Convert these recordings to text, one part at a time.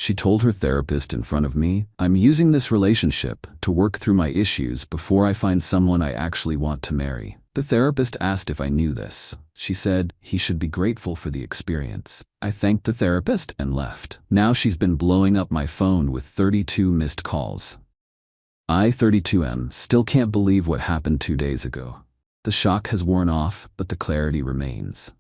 She told her therapist in front of me, "I'm using this relationship to work through my issues before I find someone I actually want to marry." The therapist asked if I knew this. She said he should be grateful for the experience. I thanked the therapist and left. Now she's been blowing up my phone with 32 missed calls. I, 32M, still can't believe what happened 2 days ago. The shock has worn off, but the clarity remains.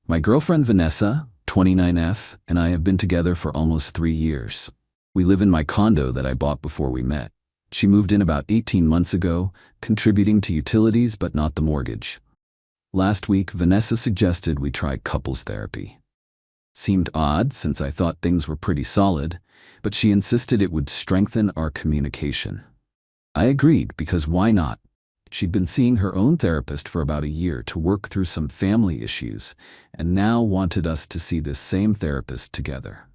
My girlfriend Vanessa, 29F, and I have been together for almost 3 years. We live in my condo that I bought before we met. She moved in about 18 months ago, contributing to utilities but not the mortgage. Last week, Vanessa suggested we try couples therapy. Seemed odd since I thought things were pretty solid, but she insisted it would strengthen our communication. I agreed because why not? She'd been seeing her own therapist for about a year to work through some family issues, and now wanted us to see this same therapist together.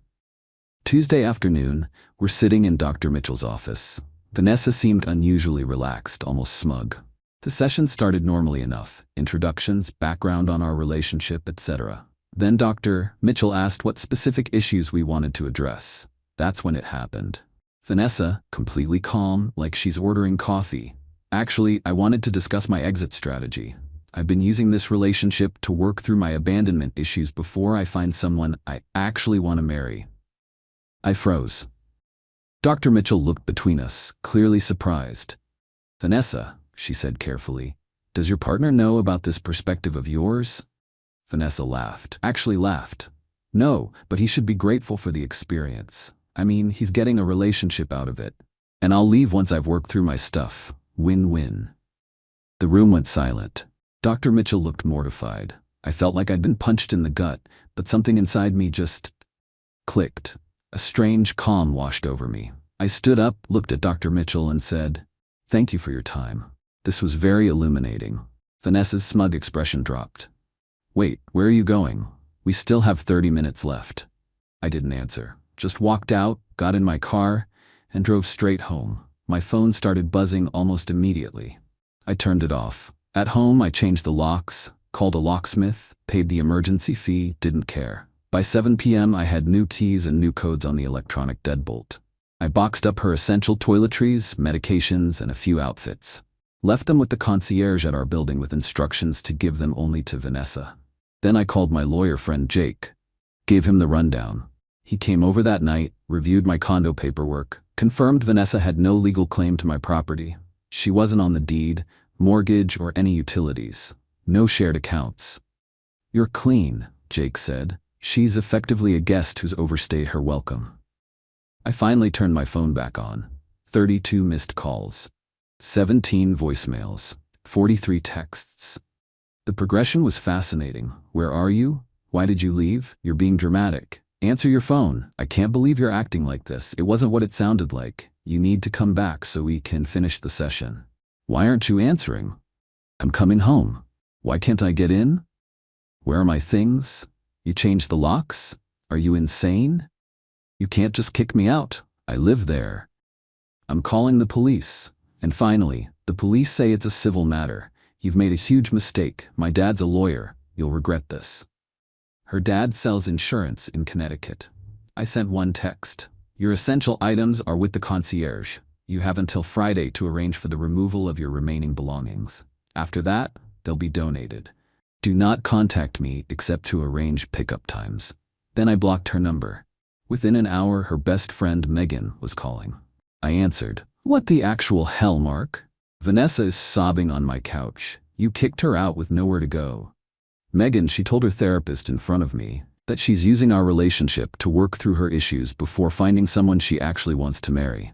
Tuesday afternoon, we're sitting in Dr. Mitchell's office. Vanessa seemed unusually relaxed, almost smug. The session started normally enough, introductions, background on our relationship, etc. Then Dr. Mitchell asked what specific issues we wanted to address. That's when it happened. Vanessa, completely calm, like she's ordering coffee. "Actually, I wanted to discuss my exit strategy. I've been using this relationship to work through my abandonment issues before I find someone I actually want to marry." I froze. Dr. Mitchell looked between us, clearly surprised. "Vanessa," she said carefully, "does your partner know about this perspective of yours?" Vanessa laughed. Actually laughed. "No, but he should be grateful for the experience. I mean, he's getting a relationship out of it. And I'll leave once I've worked through my stuff. Win-win." The room went silent. Dr. Mitchell looked mortified. I felt like I'd been punched in the gut, but something inside me just clicked. A strange calm washed over me. I stood up, looked at Dr. Mitchell and said, "Thank you for your time. This was very illuminating." Vanessa's smug expression dropped. "Wait, where are you going? We still have 30 minutes left." I didn't answer. Just walked out, got in my car, and drove straight home. My phone started buzzing almost immediately. I turned it off. At home, I changed the locks, called a locksmith, paid the emergency fee, didn't care. By 7 p.m., I had new keys and new codes on the electronic deadbolt. I boxed up her essential toiletries, medications, and a few outfits. Left them with the concierge at our building with instructions to give them only to Vanessa. Then I called my lawyer friend Jake. Gave him the rundown. He came over that night, reviewed my condo paperwork, confirmed Vanessa had no legal claim to my property. She wasn't on the deed, mortgage, or any utilities. No shared accounts. "You're clean," Jake said. "She's effectively a guest who's overstayed her welcome." I finally turned my phone back on. 32 missed calls. 17 voicemails. 43 texts. The progression was fascinating. "Where are you? Why did you leave? You're being dramatic. Answer your phone. I can't believe you're acting like this. It wasn't what it sounded like. You need to come back so we can finish the session. Why aren't you answering? I'm coming home. Why can't I get in? Where are my things? You changed the locks? Are you insane? You can't just kick me out. I live there. I'm calling the police." And finally, the police say it's a civil matter. "You've made a huge mistake. My dad's a lawyer. You'll regret this." Her dad sells insurance in Connecticut. I sent one text. "Your essential items are with the concierge. You have until Friday to arrange for the removal of your remaining belongings. After that, they'll be donated. Do not contact me except to arrange pickup times." Then I blocked her number. Within an hour, her best friend Megan was calling. I answered. "What the actual hell, Mark? Vanessa is sobbing on my couch. You kicked her out with nowhere to go." Megan, she told her therapist in front of me that she's using our relationship to work through her issues before finding someone she actually wants to marry.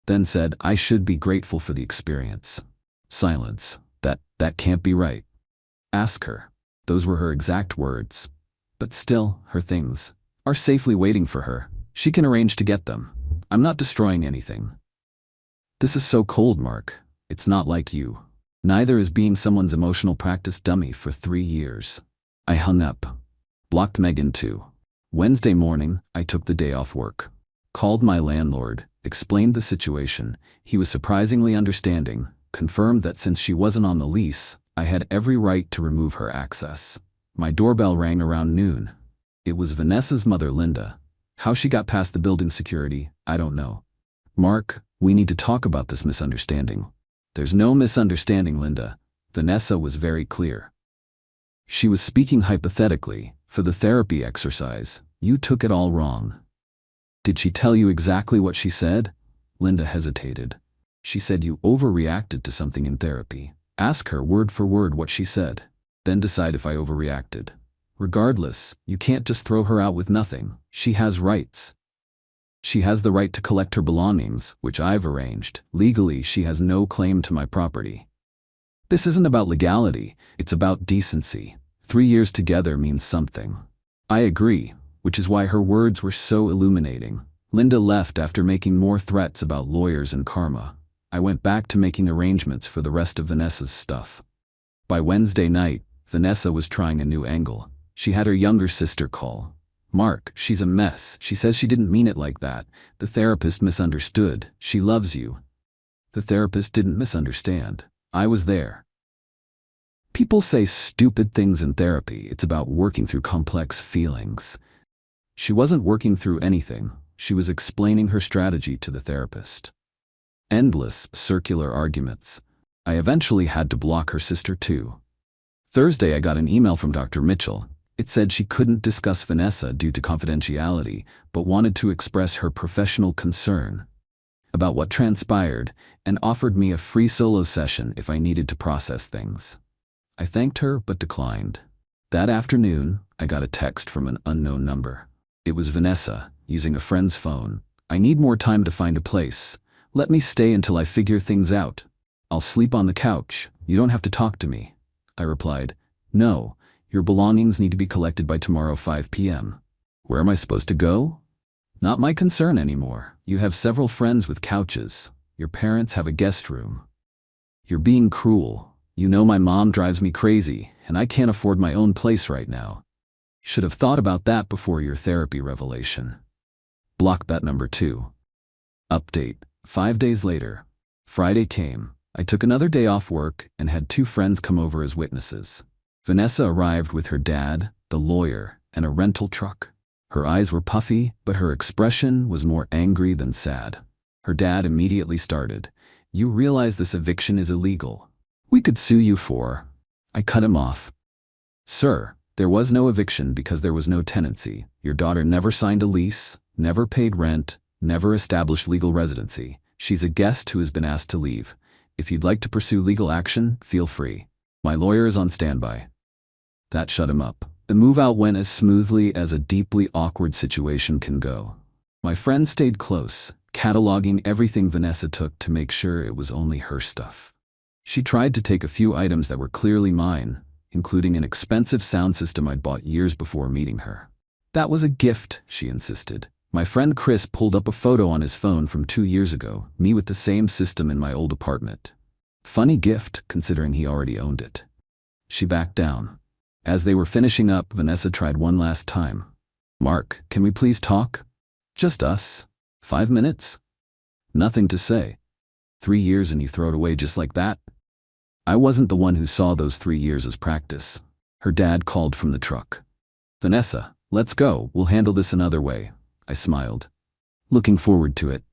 Then said, "I should be grateful for the experience." Silence. That can't be right. Ask her. Those were her exact words. But still, her things are safely waiting for her. She can arrange to get them. I'm not destroying anything. This is so cold, Mark. It's not like you. Neither is being someone's emotional practice dummy for 3 years. I hung up. Blocked Megan too. Wednesday morning, I took the day off work. Called my landlord, explained the situation. He was surprisingly understanding, confirmed that since she wasn't on the lease, I had every right to remove her access. My doorbell rang around noon. It was Vanessa's mother, Linda. How she got past the building security, I don't know. Mark, we need to talk about this misunderstanding. There's no misunderstanding, Linda. Vanessa was very clear. She was speaking hypothetically. For the therapy exercise, you took it all wrong. Did she tell you exactly what she said? Linda hesitated. She said you overreacted to something in therapy. Ask her word for word what she said. Then decide if I overreacted. Regardless, you can't just throw her out with nothing. She has rights. She has the right to collect her belongings, which I've arranged. Legally, she has no claim to my property. This isn't about legality, it's about decency. 3 years together means something. I agree, which is why her words were so illuminating. Linda left after making more threats about lawyers and karma. I went back to making arrangements for the rest of Vanessa's stuff. By Wednesday night, Vanessa was trying a new angle. She had her younger sister call. Mark, she's a mess. She says she didn't mean it like that. The therapist misunderstood. She loves you. The therapist didn't misunderstand. I was there. People say stupid things in therapy. It's about working through complex feelings. She wasn't working through anything. She was explaining her strategy to the therapist. Endless, circular arguments. I eventually had to block her sister too. Thursday I got an email from Dr. Mitchell. It said she couldn't discuss Vanessa due to confidentiality, but wanted to express her professional concern about what transpired and offered me a free solo session if I needed to process things. I thanked her but declined. That afternoon, I got a text from an unknown number. It was Vanessa, using a friend's phone. I need more time to find a place. Let me stay until I figure things out. I'll sleep on the couch. You don't have to talk to me. I replied, no. Your belongings need to be collected by tomorrow 5 p.m. Where am I supposed to go? Not my concern anymore. You have several friends with couches. Your parents have a guest room. You're being cruel. You know my mom drives me crazy, and I can't afford my own place right now. Should have thought about that before your therapy revelation. Block that number 2. Update. 5 days later. Friday came. I took another day off work and had 2 friends come over as witnesses. Vanessa arrived with her dad, the lawyer, and a rental truck. Her eyes were puffy, but her expression was more angry than sad. Her dad immediately started, "You realize this eviction is illegal. We could sue you for..." I cut him off. "Sir, there was no eviction because there was no tenancy. Your daughter never signed a lease, never paid rent, never established legal residency. She's a guest who has been asked to leave. If you'd like to pursue legal action, feel free. My lawyer is on standby." That shut him up. The move-out went as smoothly as a deeply awkward situation can go. My friend stayed close, cataloging everything Vanessa took to make sure it was only her stuff. She tried to take a few items that were clearly mine, including an expensive sound system I'd bought years before meeting her. That was a gift, she insisted. My friend Chris pulled up a photo on his phone from 2 years ago, me with the same system in my old apartment. Funny gift, considering he already owned it. She backed down. As they were finishing up, Vanessa tried one last time. "Mark, can we please talk? Just us. 5 minutes?" Nothing to say. 3 years and you throw it away just like that? I wasn't the one who saw those 3 years as practice. Her dad called from the truck. "Vanessa, let's go. We'll handle this another way." I smiled. Looking forward to it.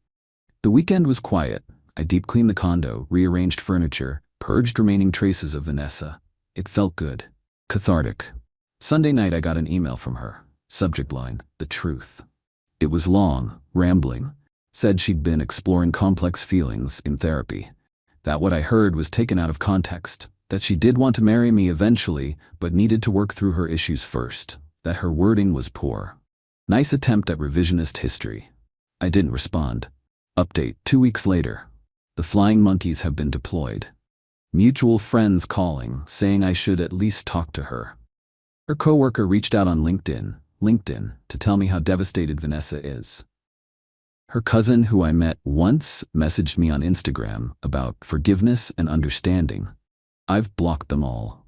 The weekend was quiet. I deep-cleaned the condo, rearranged furniture, purged remaining traces of Vanessa. It felt good. Cathartic. Sunday night I got an email from her. Subject line, "The truth." It was long, rambling. Said she'd been exploring complex feelings in therapy. That what I heard was taken out of context. That she did want to marry me eventually, but needed to work through her issues first. That her wording was poor. Nice attempt at revisionist history. I didn't respond. Update. 2 weeks later. The flying monkeys have been deployed. Mutual friends calling, saying I should at least talk to her. Her coworker reached out on LinkedIn, to tell me how devastated Vanessa is. Her cousin, who I met once, messaged me on Instagram about forgiveness and understanding. I've blocked them all.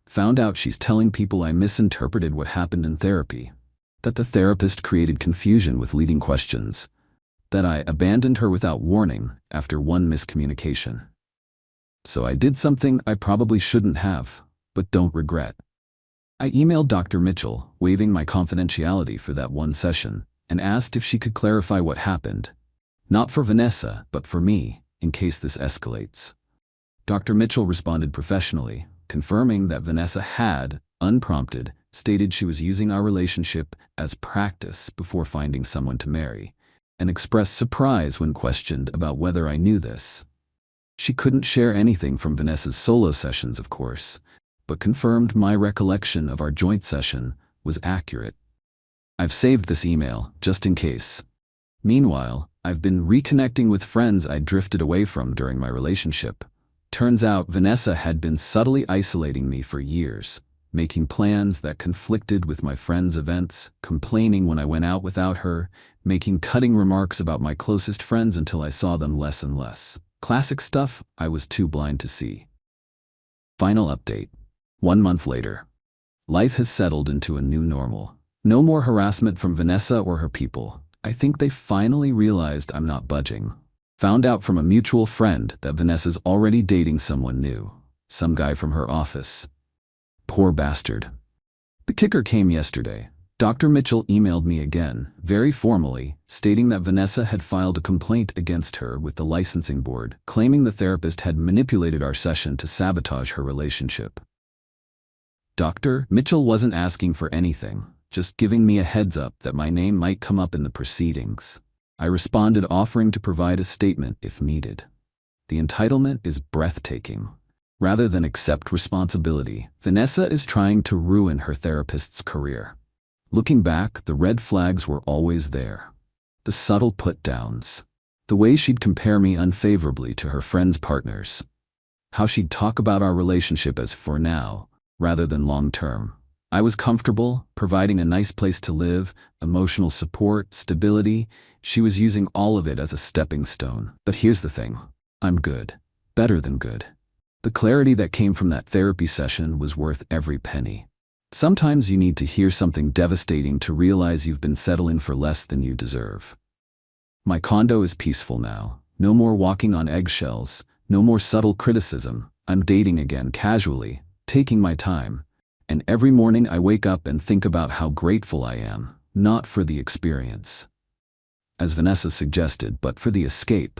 Found out she's telling people I misinterpreted what happened in therapy. That the therapist created confusion with leading questions. That I abandoned her without warning after one miscommunication. So I did something I probably shouldn't have, but don't regret. I emailed Dr. Mitchell, waiving my confidentiality for that one session, and asked if she could clarify what happened. Not for Vanessa, but for me, in case this escalates. Dr. Mitchell responded professionally, confirming that Vanessa had, unprompted, stated she was using our relationship as practice before finding someone to marry, and expressed surprise when questioned about whether I knew this. She couldn't share anything from Vanessa's solo sessions, of course, but confirmed my recollection of our joint session was accurate. I've saved this email, just in case. Meanwhile, I've been reconnecting with friends I drifted away from during my relationship. Turns out Vanessa had been subtly isolating me for years, making plans that conflicted with my friends' events, complaining when I went out without her, making cutting remarks about my closest friends until I saw them less and less. Classic stuff I was too blind to see. Final update. 1 month later. Life has settled into a new normal. No more harassment from Vanessa or her people. I think they finally realized I'm not budging. Found out from a mutual friend that Vanessa's already dating someone new. Some guy from her office. Poor bastard. The kicker came yesterday. Dr. Mitchell emailed me again, very formally, stating that Vanessa had filed a complaint against her with the licensing board, claiming the therapist had manipulated our session to sabotage her relationship. Dr. Mitchell wasn't asking for anything, just giving me a heads up that my name might come up in the proceedings. I responded offering to provide a statement if needed. The entitlement is breathtaking. Rather than accept responsibility, Vanessa is trying to ruin her therapist's career. Looking back, the red flags were always there. The subtle put-downs. The way she'd compare me unfavorably to her friends' partners. How she'd talk about our relationship as for now, rather than long-term. I was comfortable, providing a nice place to live, emotional support, stability. She was using all of it as a stepping stone. But here's the thing. I'm good. Better than good. The clarity that came from that therapy session was worth every penny. Sometimes you need to hear something devastating to realize you've been settling for less than you deserve. My condo is peaceful now. No more walking on eggshells. No more subtle criticism. I'm dating again casually, taking my time. And every morning I wake up and think about how grateful I am, not for the experience, as Vanessa suggested, but for the escape.